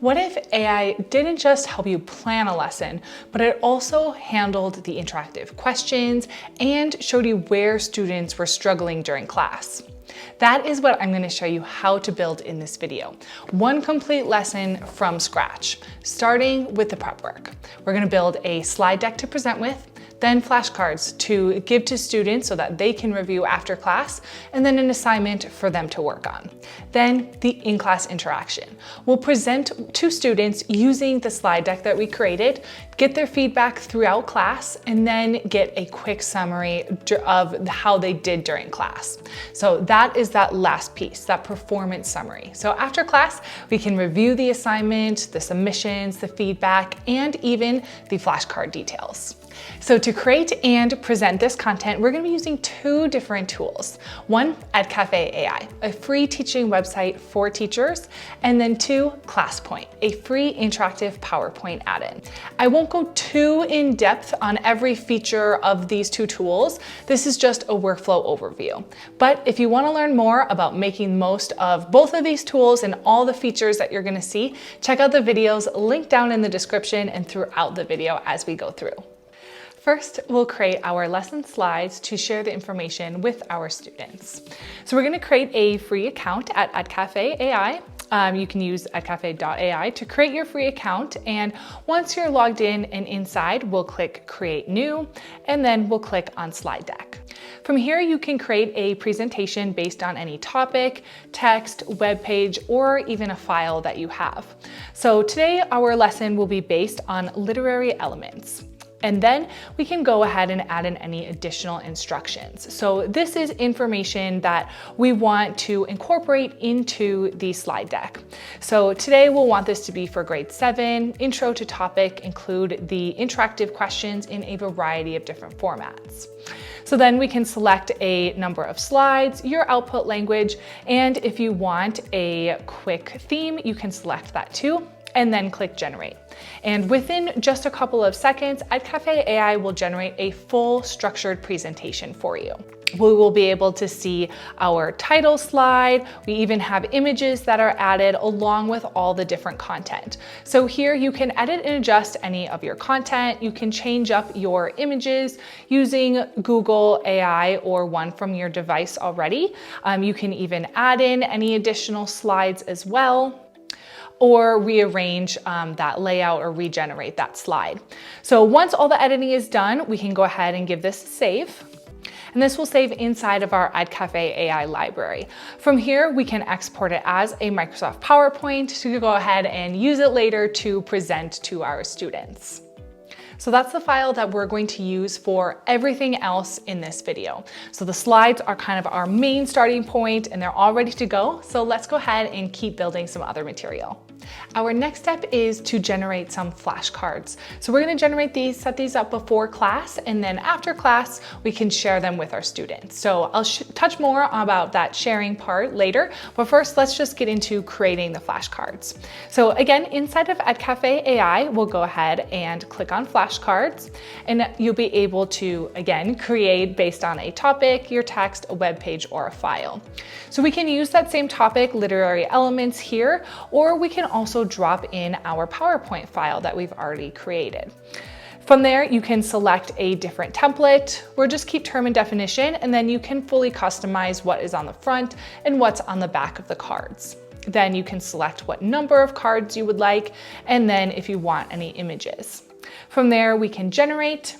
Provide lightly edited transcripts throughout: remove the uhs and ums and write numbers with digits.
What if AI didn't just help you plan a lesson, but it also handled the interactive questions and showed you where students were struggling during class? That is what I'm going to show you how to build in this video. One complete lesson from scratch, starting with the prep work. We're going to build a slide deck to present with, then flashcards to give to students so that they can review after class, and then an assignment for them to work on. Then the in-class interaction. We'll present to students using the slide deck that we created, get their feedback throughout class, and then get a quick summary of how they did during class. So that is that last piece, that performance summary. So after class, we can review the assignment, the submissions, the feedback, and even the flashcard details. So to create and present this content, we're going to be using two different tools. One, Edcafe AI, a free teaching website for teachers, and then two, ClassPoint, a free interactive PowerPoint add-in. I won't go too in depth on every feature of these two tools. This is just a workflow overview. But if you want to learn more about making most of both of these tools and all the features that you're going to see, check out the videos linked down in the description and throughout the video as we go through. First, we'll create our lesson slides to share the information with our students. So we're going to create a free account at Edcafe AI. You can use edcafe.ai to create your free account, and once you're logged in and inside, we'll click Create New, and then we'll click on Slide Deck. From here, you can create a presentation based on any topic, text, web page, or even a file that you have. So today, our lesson will be based on literary elements. And then we can go ahead and add in any additional instructions. So this is information that we want to incorporate into the slide deck. So today we'll want this to be for grade 7, intro to topic, include the interactive questions in a variety of different formats. So then we can select a number of slides, your output language, and if you want a quick theme, you can select that too, and then click Generate. And within just a couple of seconds, Edcafe AI will generate a full structured presentation for you. We will be able to see our title slide. We even have images that are added along with all the different content. So here you can edit and adjust any of your content. You can change up your images using Google AI or one from your device already. You can even add in any additional slides as well, or rearrange that layout or regenerate that slide. So once all the editing is done, we can go ahead and give this a save. And this will save inside of our Edcafe AI library. From here, we can export it as a Microsoft PowerPoint to go ahead and use it later to present to our students. So that's the file that we're going to use for everything else in this video. So the slides are kind of our main starting point and they're all ready to go. So let's go ahead and keep building some other material. Our next step is to generate some flashcards. So we're going to generate these, set these up before class, and then after class, we can share them with our students. So I'll touch more about that sharing part later, but first let's just get into creating the flashcards. So again, inside of Edcafe AI, we'll go ahead and click on flashcards, and you'll be able to, again, create based on a topic, your text, a web page, or a file. So we can use that same topic, literary elements here, or we can also drop in our PowerPoint file that we've already created. From there, you can select a different template or just keep term and definition, and then you can fully customize what is on the front and what's on the back of the cards. Then you can select what number of cards you would like, and then if you want any images. From there, we can generate,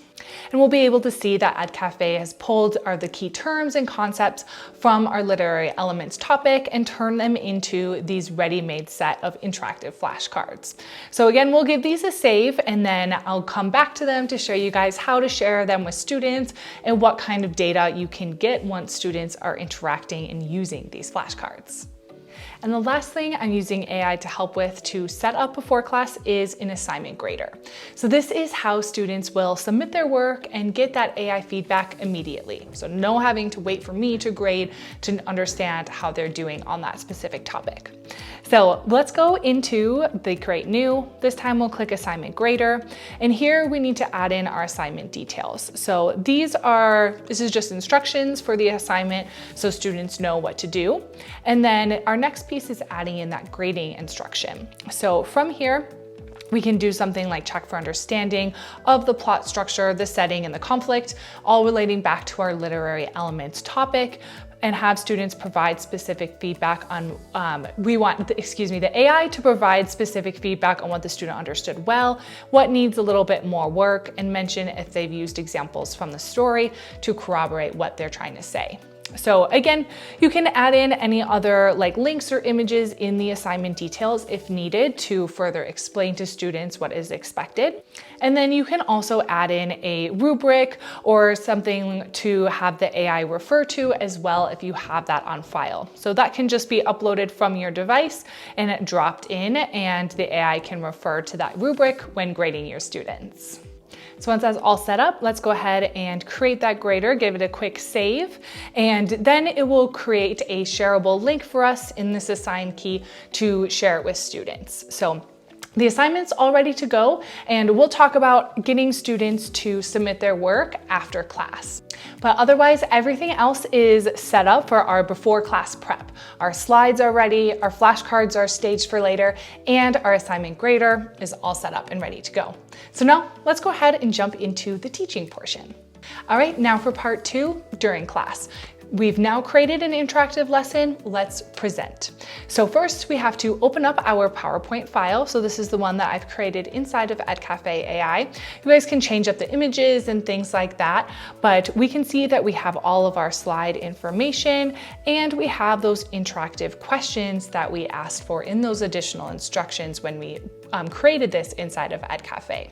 and we'll be able to see that Edcafe has pulled the key terms and concepts from our literary elements topic and turned them into these ready-made set of interactive flashcards. So again, we'll give these a save, and then I'll come back to them to show you guys how to share them with students and what kind of data you can get once students are interacting and using these flashcards. And the last thing I'm using AI to help with to set up before class is an assignment grader. So this is how students will submit their work and get that AI feedback immediately. So no having to wait for me to grade to understand how they're doing on that specific topic. So let's go into the Create New. This time we'll click Assignment Grader. And here we need to add in our assignment details. So this is just instructions for the assignment so students know what to do. And then our next piece is adding in that grading instruction. So from here, we can do something like check for understanding of the plot structure, the setting, and the conflict, all relating back to our literary elements topic, and have students provide specific feedback on, the AI to provide specific feedback on what the student understood well, what needs a little bit more work, and mention if they've used examples from the story to corroborate what they're trying to say. So again, you can add in any other like links or images in the assignment details if needed to further explain to students what is expected. And then you can also add in a rubric or something to have the AI refer to as well if you have that on file. So that can just be uploaded from your device and dropped in, and the AI can refer to that rubric when grading your students. So once that's all set up, let's go ahead and create that grader, give it a quick save, and then it will create a shareable link for us in this assign key to share it with students. So the assignment's all ready to go, and we'll talk about getting students to submit their work after class. But otherwise, everything else is set up for our before class prep. Our slides are ready, our flashcards are staged for later, and our assignment grader is all set up and ready to go. So now let's go ahead and jump into the teaching portion. All right, now for part 2, during class. We've now created an interactive lesson. Let's present. So first we have to open up our PowerPoint file. So this is the one that I've created inside of Edcafe AI. You guys can change up the images and things like that, but we can see that we have all of our slide information, and we have those interactive questions that we asked for in those additional instructions when we created this inside of Edcafe.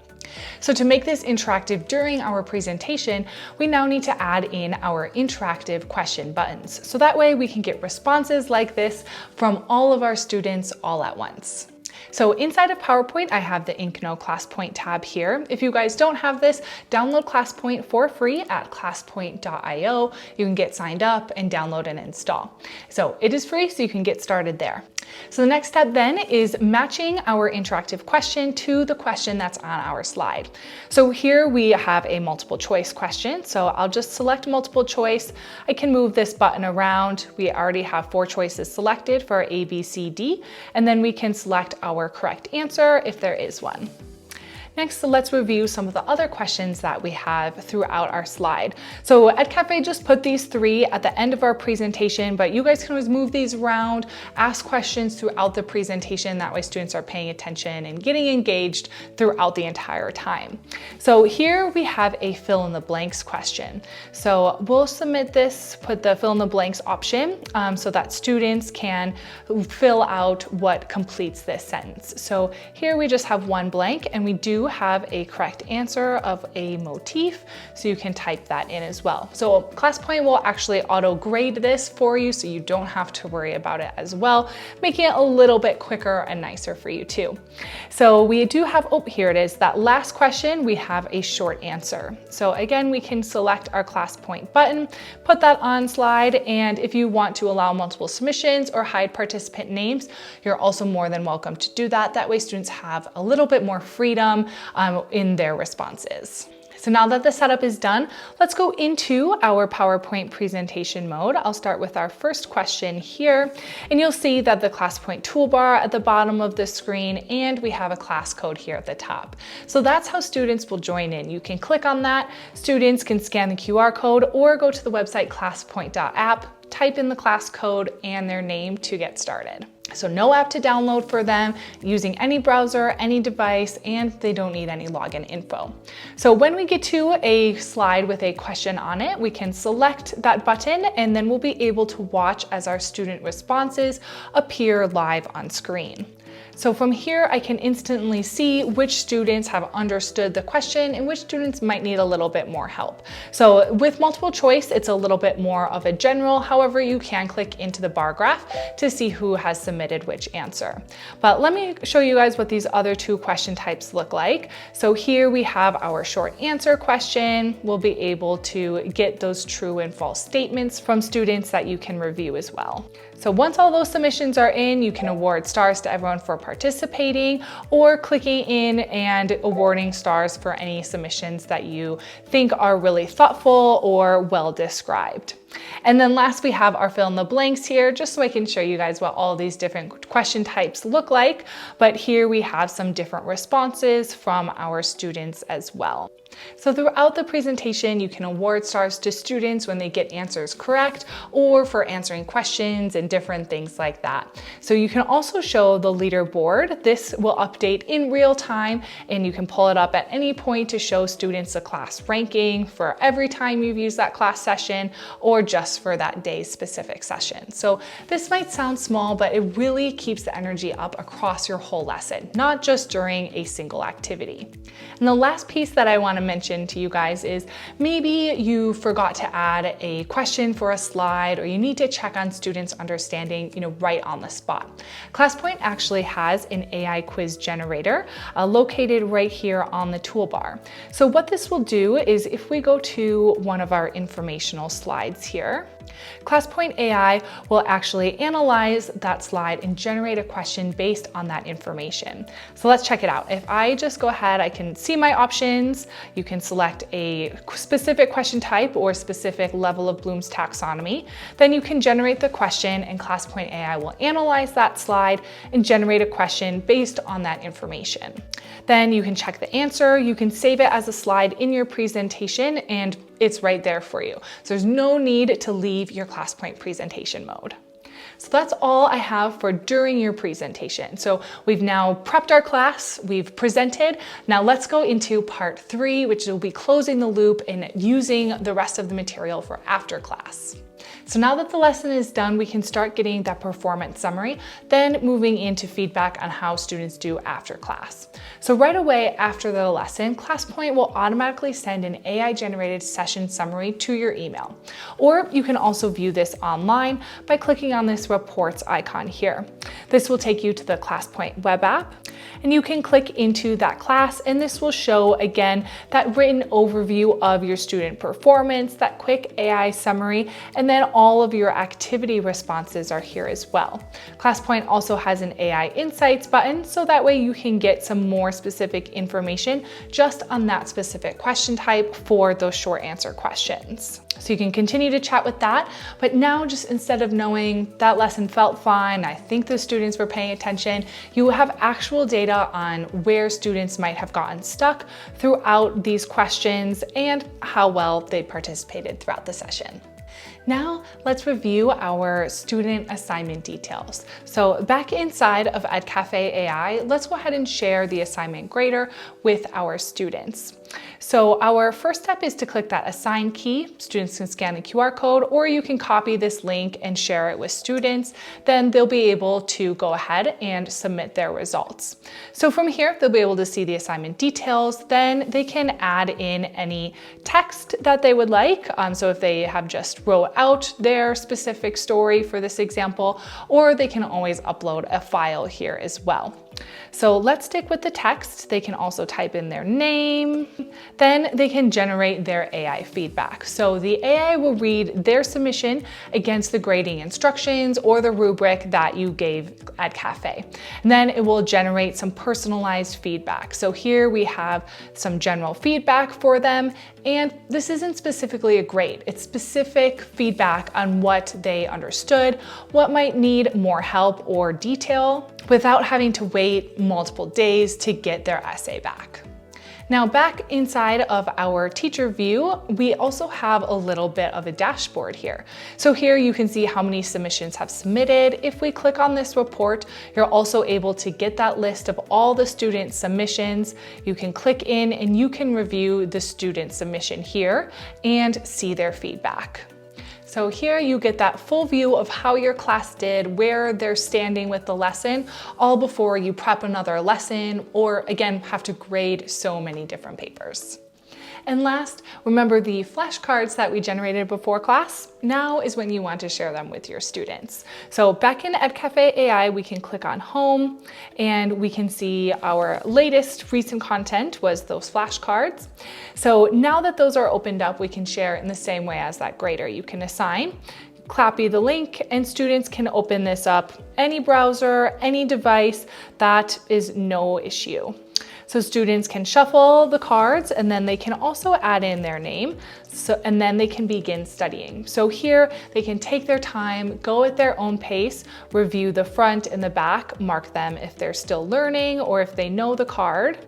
So to make this interactive during our presentation, we now need to add in our interactive question buttons. So that way we can get responses like this from all of our students all at once. So inside of PowerPoint, I have the Know ClassPoint tab here. If you guys don't have this, download ClassPoint for free at classpoint.io. You can get signed up and download and install. So it is free, so you can get started there. So the next step then is matching our interactive question to the question that's on our slide. So here we have a multiple choice question. So I'll just select multiple choice. I can move this button around. We already have 4 choices selected for A, B, C, D, and then we can select our correct answer if there is one. Next, let's review some of the other questions that we have throughout our slide. So Edcafe just put these 3 at the end of our presentation, but you guys can always move these around, ask questions throughout the presentation. That way students are paying attention and getting engaged throughout the entire time. So here we have a fill in the blanks question. So we'll submit this, put the fill in the blanks option so that students can fill out what completes this sentence. So here we just have one blank, and we do have a correct answer of a motif, so you can type that in as well. So ClassPoint will actually auto grade this for you, so you don't have to worry about it as well, making it a little bit quicker and nicer for you too. So we do have, oh, here it is, that last question, we have a short answer. So again, we can select our ClassPoint button, put that on slide, and if you want to allow multiple submissions or hide participant names, you're also more than welcome to do that. That way students have a little bit more freedom in their responses. So now that the setup is done, let's go into our PowerPoint presentation mode. I'll start with our first question here, and you'll see that the ClassPoint toolbar at the bottom of the screen, and we have a class code here at the top. So that's how students will join in. You can click on that. Students can scan the QR code or go to the website classpoint.app, type in the class code and their name to get started. So no app to download for them, using any browser, any device, and they don't need any login info. So when we get to a slide with a question on it, we can select that button, and then we'll be able to watch as our student responses appear live on screen. So from here, I can instantly see which students have understood the question and which students might need a little bit more help. So with multiple choice, it's a little bit more of a general. However, you can click into the bar graph to see who has submitted which answer. But let me show you guys what these other 2 question types look like. So here we have our short answer question. We'll be able to get those true and false statements from students that you can review as well. So once all those submissions are in, you can award stars to everyone for participating, or clicking in and awarding stars for any submissions that you think are really thoughtful or well described. And then last, we have our fill in the blanks here, just so I can show you guys what all these different question types look like. But here we have some different responses from our students as well. So throughout the presentation, you can award stars to students when they get answers correct or for answering questions and different things like that. So you can also show the leaderboard. This will update in real time, and you can pull it up at any point to show students the class ranking for every time you've used that class session or just for that day's specific session. So this might sound small, but it really keeps the energy up across your whole lesson, not just during a single activity. And the last piece that I want to mention to you guys is maybe you forgot to add a question for a slide, or you need to check on students' understanding, right on the spot. ClassPoint actually has an AI quiz generator located right here on the toolbar. So what this will do is, if we go to one of our informational slides here, ClassPoint AI will actually analyze that slide and generate a question based on that information. So let's check it out. If I just go ahead, I can see my options. You can select a specific question type or specific level of Bloom's taxonomy. Then you can generate the question, and ClassPoint AI will analyze that slide and generate a question based on that information. Then you can check the answer. You can save it as a slide in your presentation, and it's right there for you. So there's no need to leave your ClassPoint presentation mode. So that's all I have for during your presentation. So we've now prepped our class, we've presented. Now let's go into part 3, which will be closing the loop and using the rest of the material for after class. So now that the lesson is done, we can start getting that performance summary, then moving into feedback on how students do after class. So right away after the lesson, ClassPoint will automatically send an AI-generated session summary to your email. Or you can also view this online by clicking on this reports icon here. This will take you to the ClassPoint web app, and you can click into that class, and this will show again that written overview of your student performance, that quick AI summary, and then all of your activity responses are here as well. ClassPoint also has an AI Insights button, so that way you can get some more specific information just on that specific question type for those short answer questions. So you can continue to chat with that, but now just instead of knowing that lesson felt fine, I think the students were paying attention, you will have actual data on where students might have gotten stuck throughout these questions and how well they participated throughout the session. Now let's review our student assignment details. So back inside of Edcafe AI, let's go ahead and share the assignment grader with our students. So our first step is to click that assign key. Students can scan the QR code, or you can copy this link and share it with students. Then they'll be able to go ahead and submit their results. So from here, they'll be able to see the assignment details. Then they can add in any text that they would like. So if they have just wrote out their specific story for this example, or they can always upload a file here as well. So let's stick with the text. They can also type in their name. Then they can generate their AI feedback. So the AI will read their submission against the grading instructions or the rubric that you gave at Cafe. And then it will generate some personalized feedback. So here we have some general feedback for them. And this isn't specifically a grade. It's specific feedback on what they understood, what might need more help or detail, without having to wait multiple days to get their essay back. Now back inside of our teacher view, we also have a little bit of a dashboard here. So here you can see how many submissions have submitted. If we click on this report, you're also able to get that list of all the student submissions. You can click in and you can review the student submission here and see their feedback. So here you get that full view of how your class did, where they're standing with the lesson, all before you prep another lesson or again, have to grade so many different papers. And last, remember the flashcards that we generated before class? Now is when you want to share them with your students. So back in Edcafe AI, we can click on home and we can see our latest recent content was those flashcards. So now that those are opened up, we can share in the same way as that grader. You can assign, copy the link, and students can open this up any browser, any device. That is no issue. So students can shuffle the cards and then they can also add in their name. And then they can begin studying. So here they can take their time, go at their own pace, review the front and the back, mark them if they're still learning or if they know the card,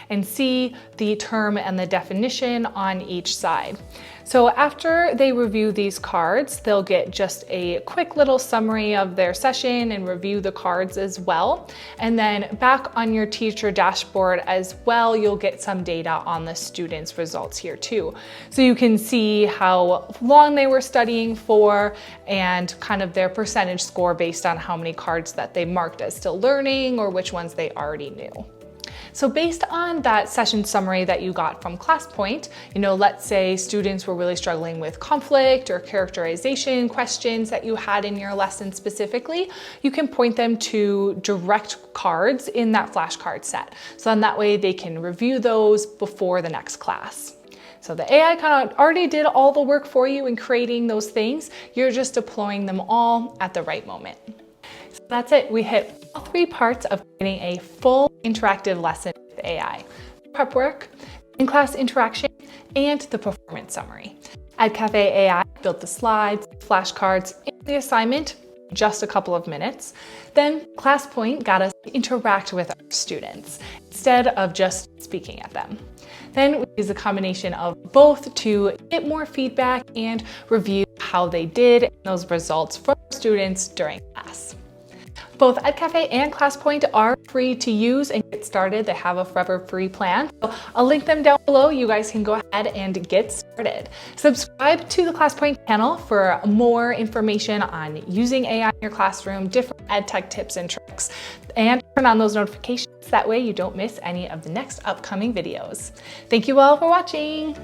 and see the term and the definition on each side. So after they review these cards, they'll get just a quick little summary of their session and review the cards as well. And then back on your teacher dashboard as well, you'll get some data on the students' results here too. So you can see how long they were studying for and kind of their percentage score based on how many cards that they marked as still learning or which ones they already knew. So based on that session summary that you got from ClassPoint, let's say students were really struggling with conflict or characterization questions that you had in your lesson specifically, you can point them to direct cards in that flashcard set. So then that way they can review those before the next class. So the AI kind of already did all the work for you in creating those things. You're just deploying them all at the right moment. So that's it. We hit all three parts of creating a full interactive lesson with AI: prep work, in-class interaction, and the performance summary. Edcafe AI built the slides, flashcards, and the assignment in just a couple of minutes. Then ClassPoint got us to interact with our students instead of just speaking at them. Then we use a combination of both to get more feedback and review how they did and those results from students during class. Both Edcafe and ClassPoint are free to use and get started. They have a forever free plan. So I'll link them down below. You guys can go ahead and get started. Subscribe to the ClassPoint channel for more information on using AI in your classroom, different EdTech tips and tricks, and turn on those notifications. That way you don't miss any of the next upcoming videos. Thank you all for watching.